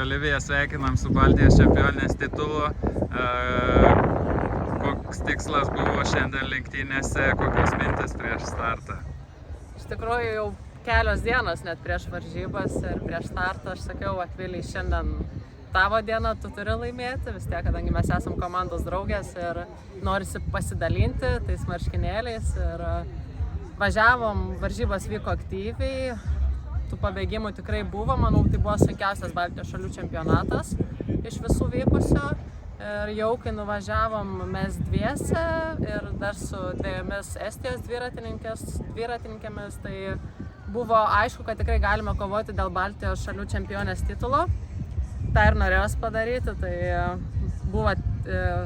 Olivija, sveikinam su Baltijos čempionės titulu. Koks tikslas buvo šiandien lenktynėse, kokios mintis prieš startą? Iš tikrųjų jau kelios dienos net prieš varžybas ir prieš startą aš sakiau, Akvilei, šiandien tavo diena, tu turi laimėti, vis tiek, kadangi mes esam komandos draugės ir norisi pasidalinti tais marškinėliais ir važiavom, varžybos vyko aktyviai, tų pabėgimų tikrai buvo, manau, tai buvo sunkiausias Baltijos šalių čempionatas iš visų vykusių ir jau kai nuvažiavom mes dviese ir dar su dviejomis Estijos dviratininkėmis, tai buvo aišku, kad tikrai galime kovoti dėl Baltijos šalių čempionės titulo. Tai ir norėjos padaryti, tai buvo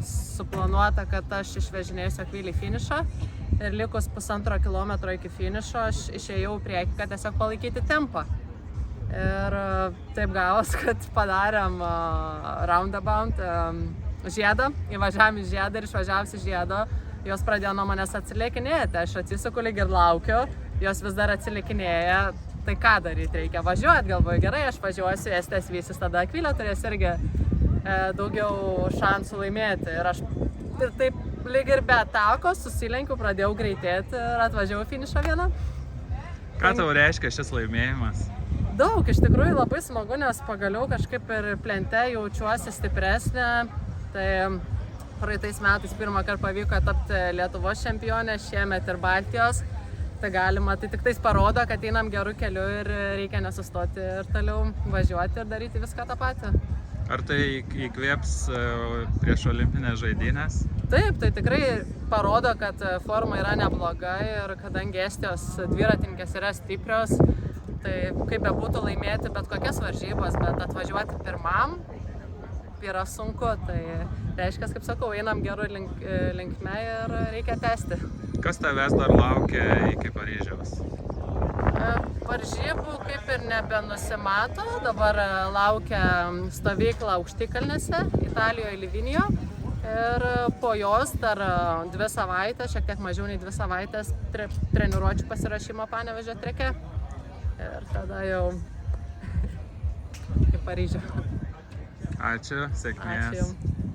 suplanuota, kad aš išvežinėsiu Akvilį į finišą ir likus 1,5 kilometro iki finišo aš išėjau priekį, kad tiesiog palaikyti tempą. Ir taip gavos, kad padarėm roundabout žiedą, įvažiavom į žiedą ir išvažiavus į žiedą, jos pradėjo nuo manęs atsilikinėti, aš atsisuku lyg ir laukiu, jos vis dar atsilikinėja. Tai ką daryti, reikia važiuoti, galvoju, gerai, aš važiuosiu, Estės vysis, tada Akvilė turės irgi daugiau šansų laimėti. Ir aš taip lyg ir be atakos susilenkiu, pradėjau greitėti ir atvažiavau finišą vieną. Ką tau reiškia šis laimėjimas? Daug, iš tikrųjų labai smagu, nes pagaliau kažkaip ir plente jaučiuosi stipresnė. Tai praeitais metais pirmą kartą pavyko tapti Lietuvos čempionė, šiemet ir Baltijos. Tai galima, tai tik tais parodo, kad einam gerų kelių ir reikia nesustoti ir toliau važiuoti ir daryti viską tą patį. Ar tai įkvėps prieš olimpinės žaidynės? Taip, tai tikrai parodo, kad forma yra nebloga ir kadangi Estijos dviratininkės yra stiprios, tai kaip bebūtų laimėti bet kokias varžybas, bet atvažiuoti pirmam yra sunku, tai reiškia, kaip sakau, einam gerų linkme ir reikia tęsti. Kas tavęs dar laukia iki Paryžiaus? Varžybų kaip ir nebenusimato, dabar laukia stovykla Aukštikalnėse, Italijoje, Livinijo. Ir po jos dar 2 savaitės, šiek tiek mažiau nei 2 savaitės treniruočių pasirašymo Panevėžio treke. Ir tada jau į Paryžių. Ačiū, sėkmės. Ačiū.